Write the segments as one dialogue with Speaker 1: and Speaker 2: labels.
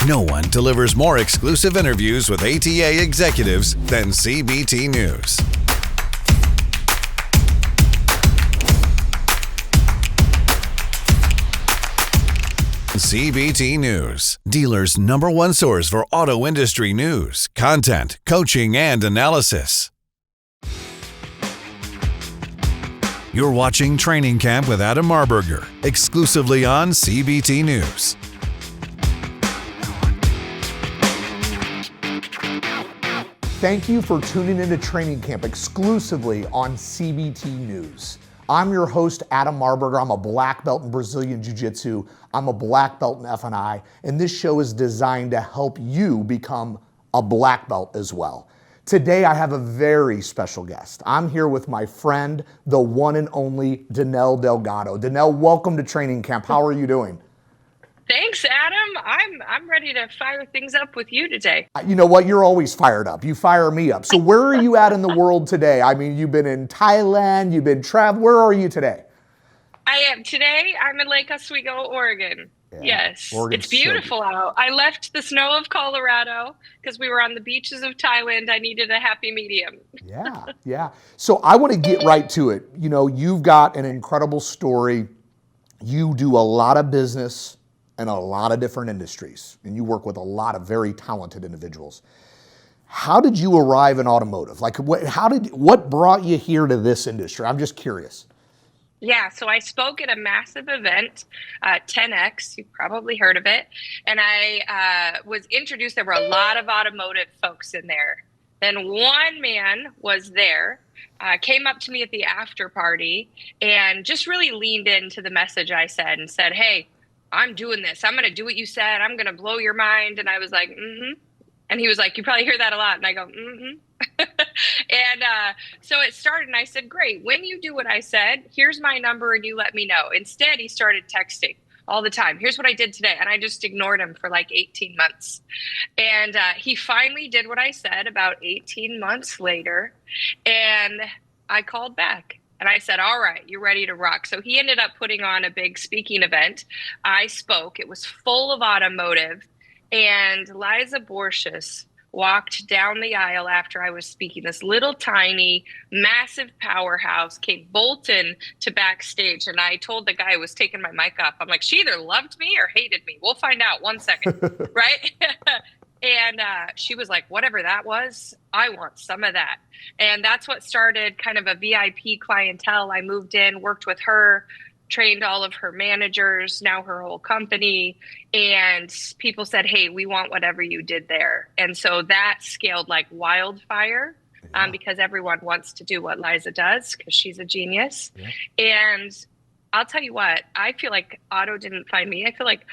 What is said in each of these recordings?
Speaker 1: No one delivers more exclusive interviews with ATA executives than CBT News. CBT News, dealers' #1 source for auto industry news, content, coaching, and analysis. You're watching Training Camp with Adam Marburger, exclusively on CBT News.
Speaker 2: Thank you for tuning into Training Camp exclusively on CBT News. I'm your host, Adam Marburger. I'm a black belt in Brazilian Jiu-Jitsu. I'm a black belt in F&I, and this show is designed to help you become a black belt as well. Today, I have a very special guest. I'm here with my friend, the one and only Danelle Delgado. Danelle, welcome to Training Camp. How are you doing?
Speaker 3: Thanks, Adam. I'm ready to fire things up with you today.
Speaker 2: You know what? You're always fired up. You fire me up. So where are you at in the world today? I mean, you've been in Thailand, you've been traveling. Where are you today?
Speaker 3: I am. Today, I'm in Lake Oswego, Oregon. Yeah, yes.
Speaker 2: Oregon's
Speaker 3: it's beautiful out. I left the snow of Colorado because we were on the beaches of Thailand. I needed a happy medium.
Speaker 2: Yeah. So I want to get right to it. You know, you've got an incredible story. You do a lot of business in a lot of different industries, and you work with a lot of very talented individuals. How did you arrive in automotive? Like, what brought you here to this industry? I'm just curious.
Speaker 3: Yeah, so I spoke at a massive event, 10X, you've probably heard of it, and I was introduced. There were a lot of automotive folks in there. Then one man was there, came up to me at the after party and just really leaned into the message I said and said, "Hey, I'm doing this. I'm going to do what you said. I'm going to blow your mind." And I was like, And he was like, "You probably hear that a lot." And I go, And so it started, and I said, "Great. When you do what I said, here's my number and you let me know." Instead, he started texting all the time. "Here's what I did today." And I just ignored him for like 18 months. And he finally did what I said about 18 months later. And I called back. And I said, "All right, you're ready to rock." So he ended up putting on a big speaking event. I spoke. It was full of automotive. And Liza Borges walked down the aisle after I was speaking. This little tiny, massive powerhouse came bolting to backstage. And I told the guy who was taking my mic off, I'm like, "She either loved me or hated me. We'll find out. 1 second." Right? And she was like, "Whatever that was, I want some of that." And that's what started kind of a VIP clientele. I moved in, worked with her, trained all of her managers, now her whole company. And people said, "Hey, we want whatever you did there." And so that scaled like wildfire because everyone wants to do what Liza does because she's a genius. Yeah. And I'll tell you what, I feel like auto didn't find me. I feel like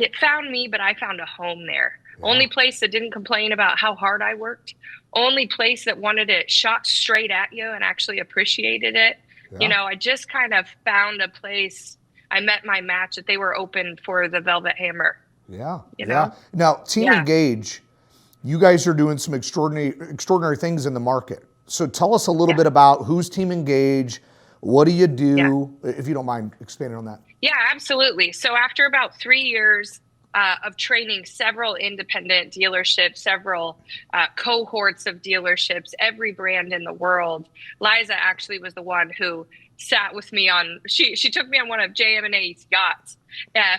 Speaker 3: it found me, but I found a home there. Yeah. Only place that didn't complain about how hard I worked. Only place that wanted it shot straight at you and actually appreciated it. Yeah. You know, I just kind of found a place. I met my match that they were open for the Velvet Hammer.
Speaker 2: Yeah.
Speaker 3: You know?
Speaker 2: Now, Team Engage, you guys are doing some extraordinary things in the market. So tell us a little bit about who's Team Engage. What do you do? If you don't mind expanding on that.
Speaker 3: Yeah, absolutely. So after about 3 years of training several independent dealerships, several cohorts of dealerships, every brand in the world, Liza actually was the one who sat with me on, she took me on one of JM&A's yachts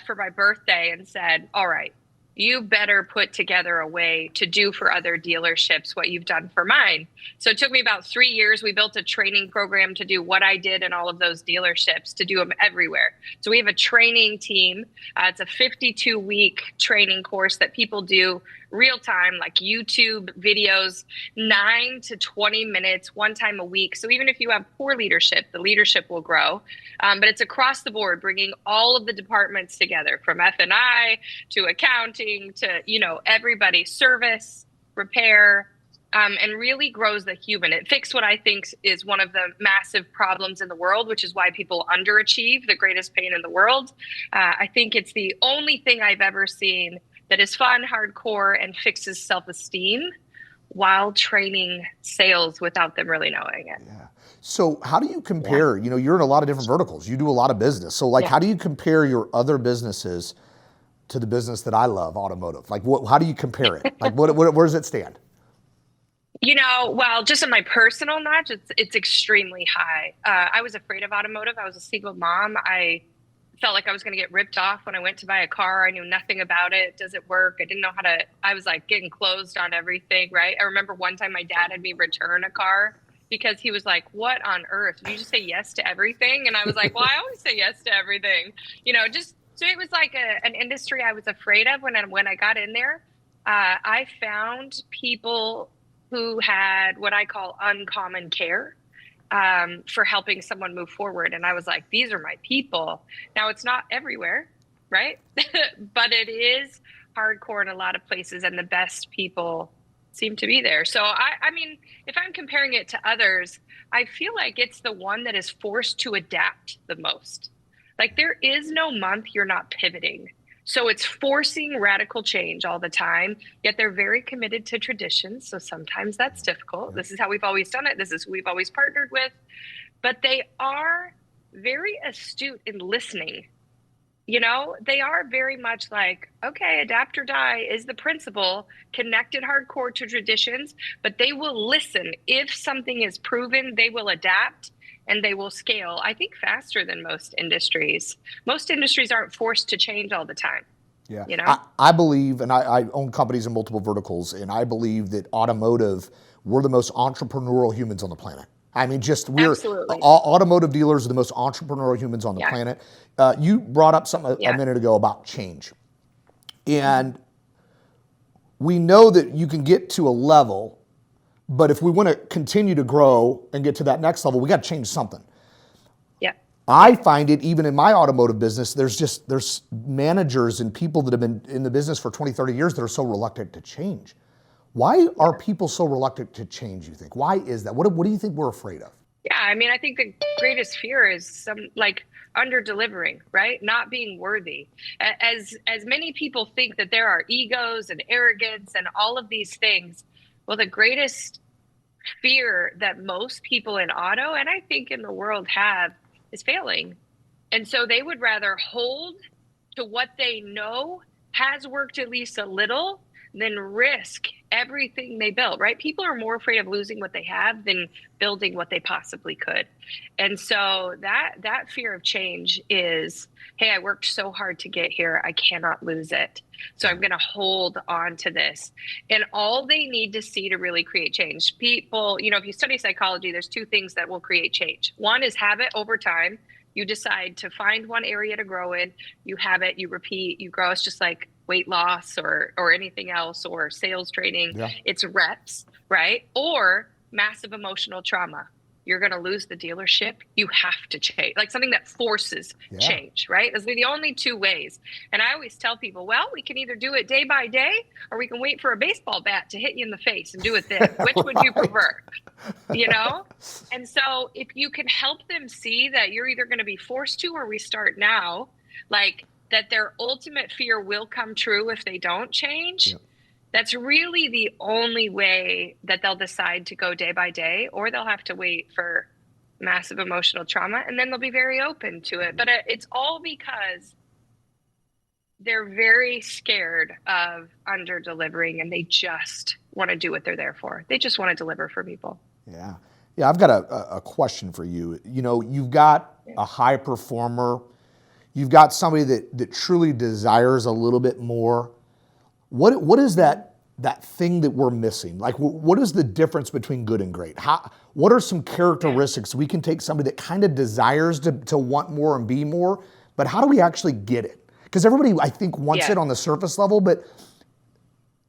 Speaker 3: for my birthday and said, "All right, you better put together a way to do for other dealerships what you've done for mine." So it took me about 3 years. We built a training program to do what I did in all of those dealerships, to do them everywhere. So we have a training team. It's a 52-week training course that people do real time, like YouTube videos, 9 to 20 minutes, one time a week. So even if you have poor leadership, the leadership will grow. But it's across the board, bringing all of the departments together, from F&I to accounting to, everybody, service, repair, and really grows the human. It fixed what I think is one of the massive problems in the world, which is why people underachieve, the greatest pain in the world. I think it's the only thing I've ever seen that is fun, hardcore, and fixes self-esteem while training sales without them really knowing it.
Speaker 2: Yeah. So how do you compare, you're in a lot of different verticals. You do a lot of business. So how do you compare your other businesses to the business that I love, automotive? Like, how do you compare it? Like, where does it stand?
Speaker 3: Well, just in my personal notch, it's extremely high. I was afraid of automotive. I was a single mom. I felt like I was going to get ripped off when I went to buy a car. I knew nothing about it. Does it work? I didn't know how to. I was like getting closed on everything, right? I remember one time my dad had me return a car because he was like, "What on earth? Did you just say yes to everything?" And I was like, "Well, I always say yes to everything." Just so it was like an industry I was afraid of when I got in there. I found people who had what I call uncommon care for helping someone move forward. And I was like, these are my people. Now, it's not everywhere, right? But it is hardcore in a lot of places, and the best people seem to be there. So, I mean, if I'm comparing it to others, I feel like it's the one that is forced to adapt the most. Like, there is no month you're not pivoting. So it's forcing radical change all the time, yet they're very committed to traditions. So sometimes that's difficult. This is how we've always done it. This is who we've always partnered with. But they are very astute in listening. They are very much like, okay, adapt or die is the principle, connected hardcore to traditions, but they will listen. If something is proven, they will adapt and they will scale, I think, faster than most industries. Most industries aren't forced to change all the time.
Speaker 2: Yeah. I believe, and I own companies in multiple verticals, and I believe that automotive, we're the most entrepreneurial humans on the planet. I mean,
Speaker 3: Absolutely.
Speaker 2: Automotive dealers are the most entrepreneurial humans on the planet. You brought up something a minute ago about change. And we know that you can get to a level, but if we want to continue to grow and get to that next level, we got to change something.
Speaker 3: Yeah.
Speaker 2: I find it even in my automotive business, there's managers and people that have been in the business for 20, 30 years that are so reluctant to change. Why are people so reluctant to change, you think? Why is that? What do you think we're afraid of?
Speaker 3: Yeah, I mean, I think the greatest fear is under delivering, right? Not being worthy. As many people think that there are egos and arrogance and all of these things. Well, the greatest fear that most people in auto, and I think in the world, have is failing. And so they would rather hold to what they know has worked at least a little than risk everything they built, right? People are more afraid of losing what they have than building what they possibly could. And so that fear of change is, hey, I worked so hard to get here. I cannot lose it. So I'm going to hold on to this. And all they need to see to really create change. People, if you study psychology, there's two things that will create change. One is habit over time. You decide to find one area to grow in. You have it, you repeat, you grow. It's just like weight loss or anything else, or sales training. Yeah. It's reps, right? Or massive emotional trauma. You're going to lose the dealership. You have to change, like something that forces change, right? Those are the only two ways. And I always tell people, well, we can either do it day by day, or we can wait for a baseball bat to hit you in the face and do it then. Which would you prefer? And so if you can help them see that you're either going to be forced to, or we start now, like that their ultimate fear will come true if they don't change. Yep. That's really the only way that they'll decide to go day by day, or they'll have to wait for massive emotional trauma, and then they'll be very open to it. But it's all because they're very scared of under delivering, and they just want to do what they're there for. They just want to deliver for people.
Speaker 2: Yeah. Yeah. I've got a question for you. You've got a high performer. You've got somebody that truly desires a little bit more. What is that thing that we're missing? Like, what is the difference between good and great? What are some characteristics we can take somebody that kind of desires to want more and be more, but how do we actually get it? Because everybody, I think, wants it on the surface level, but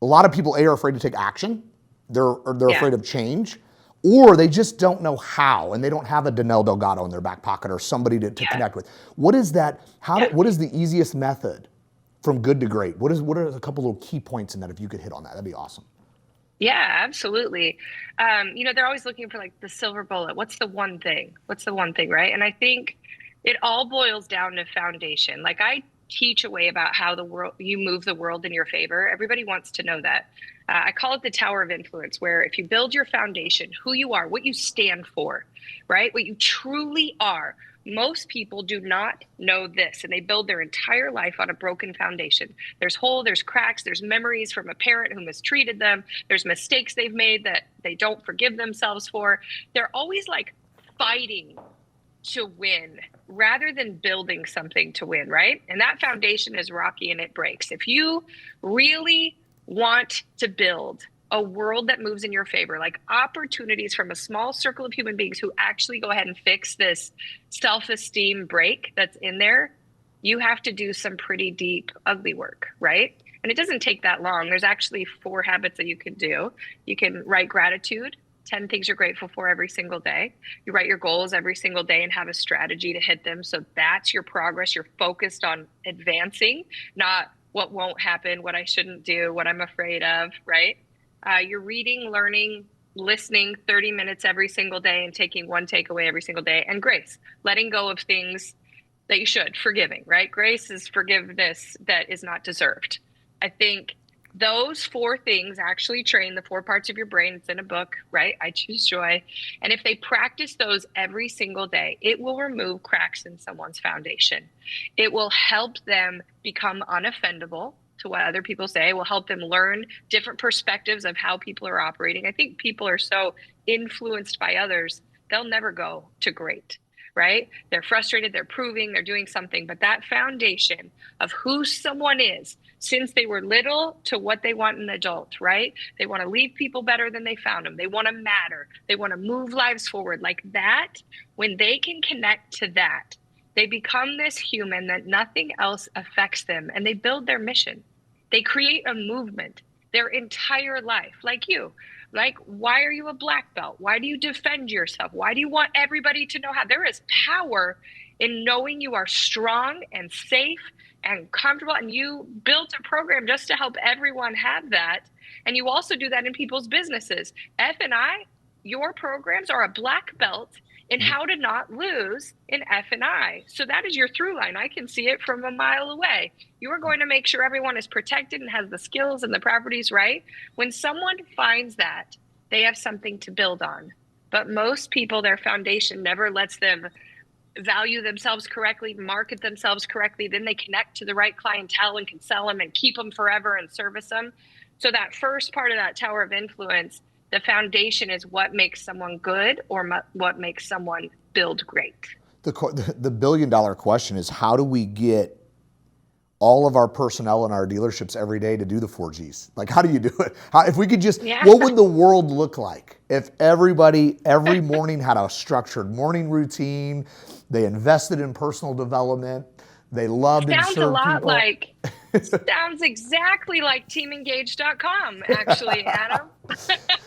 Speaker 2: a lot of people are afraid to take action. They're afraid of change, or they just don't know how, and they don't have a Danelle Delgado in their back pocket or somebody to connect with. What is that? What is the easiest method from good to great? What are a couple little key points in that? If you could hit on that, that'd be awesome.
Speaker 3: Yeah, absolutely. They're always looking for like the silver bullet. What's the one thing? Right? And I think it all boils down to foundation. Like, I teach a way about how you move the world in your favor. Everybody wants to know that. I call it the tower of influence, where if you build your foundation, who you are, what you stand for, right? What you truly are, Most people do not know this, and they build their entire life on a broken foundation. There's hole, there's cracks, there's memories from a parent who mistreated them. There's mistakes they've made that they don't forgive themselves for. They're always like fighting to win rather than building something to win, right? And that foundation is rocky and it breaks. If you really want to build a world that moves in your favor, like opportunities from a small circle of human beings who actually go ahead and fix this self-esteem break that's in there, you have to do some pretty deep, ugly work, right? And it doesn't take that long. There's actually 4 habits that you can do. You can write gratitude, 10 things you're grateful for every single day. You write your goals every single day and have a strategy to hit them. So that's your progress. You're focused on advancing, not what won't happen, what I shouldn't do, what I'm afraid of, right? You're reading, learning, listening 30 minutes every single day and taking one takeaway every single day. And grace, letting go of things that you should, forgiving, right? Grace is forgiveness that is not deserved. I think those 4 things actually train the 4 parts of your brain. It's in a book, right? I Choose Joy. And if they practice those every single day, it will remove cracks in someone's foundation. It will help them become unoffendable to what other people say. It will help them learn different perspectives of how people are operating. I think people are so influenced by others, they'll never go to great, right? They're frustrated, they're proving, they're doing something, but that foundation of who someone is since they were little to what they want in an adult, right? They want to leave people better than they found them. They want to matter. They want to move lives forward like that. When they can connect to that, they become this human that nothing else affects them, and they build their mission. They create a movement their entire life, like you. Like, why are you a black belt? Why do you defend yourself? Why do you want everybody to know how? There is power in knowing you are strong and safe and comfortable. And you built a program just to help everyone have that. And you also do that in people's businesses. F&I, your programs are a black belt in how to not lose in F&I. So that is your through line. I can see it from a mile away. You are going to make sure everyone is protected and has the skills and the properties right. When someone finds that, they have something to build on. But most people, their foundation never lets them value themselves correctly, market themselves correctly. Then they connect to the right clientele and can sell them and keep them forever and service them. So that first part of that tower of influence, the foundation is what makes someone good or what makes someone build great.
Speaker 2: The billion-dollar question is, how do we get all of our personnel in our dealerships every day to do the 4 Gs? Like, how do you do it? If we could just, what would the world look like if everybody every morning had a structured morning routine, they invested in personal development, they loved and served people?
Speaker 3: Sounds exactly like teamengage.com, actually, Adam.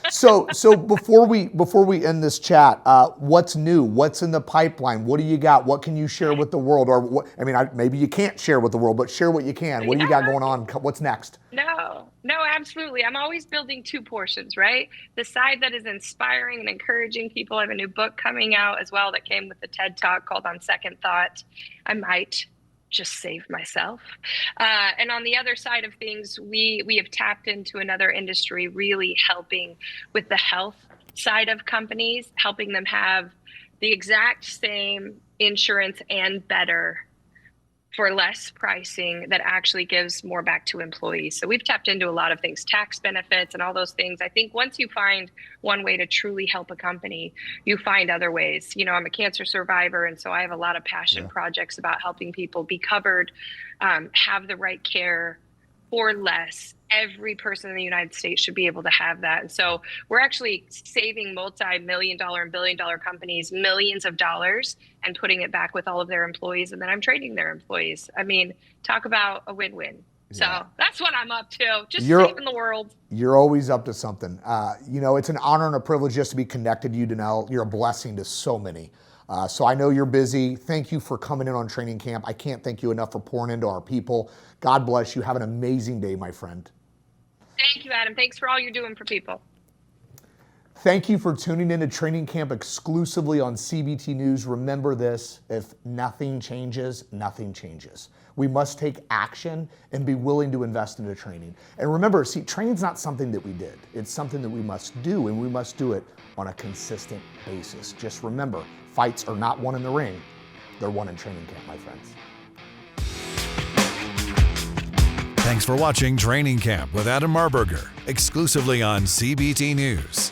Speaker 2: So before we end this chat, what's new? What's in the pipeline? What do you got? What can you share with the world? Or what, maybe you can't share with the world, but share what you can. What do you got going on? What's next?
Speaker 3: No, absolutely. I'm always building 2 portions, right? The side that is inspiring and encouraging people. I have a new book coming out as well that came with the TED Talk called On Second Thought. I might just save myself. And on the other side of things, we have tapped into another industry, really helping with the health side of companies, helping them have the exact same insurance and better for less pricing that actually gives more back to employees. So we've tapped into a lot of things, tax benefits and all those things. I think once you find one way to truly help a company, you find other ways. I'm a cancer survivor, and so I have a lot of passion projects about helping people be covered, have the right care for less. Every person in the United States should be able to have that. And so we're actually saving multi-million-dollar and billion-dollar companies millions of dollars and putting it back with all of their employees. And then I'm training their employees. Talk about a win-win. Yeah. So that's what I'm up to, just saving the world. You're
Speaker 2: always up to something. It's an honor and a privilege just to be connected to you, Danelle. You're a blessing to so many. So I know you're busy. Thank you for coming in on training camp. I can't thank you enough for pouring into our people. God bless you. Have an amazing day, my friend.
Speaker 3: Thank you, Adam. Thanks for all you're doing for people.
Speaker 2: Thank you for tuning in to Training Camp exclusively on CBT News. Remember this, if nothing changes, nothing changes. We must take action and be willing to invest into training. And remember, training's not something that we did. It's something that we must do, and we must do it on a consistent basis. Just remember, fights are not won in the ring. They're won in training camp, my friends.
Speaker 1: Thanks for watching Training Camp with Adam Marburger, exclusively on CBT News.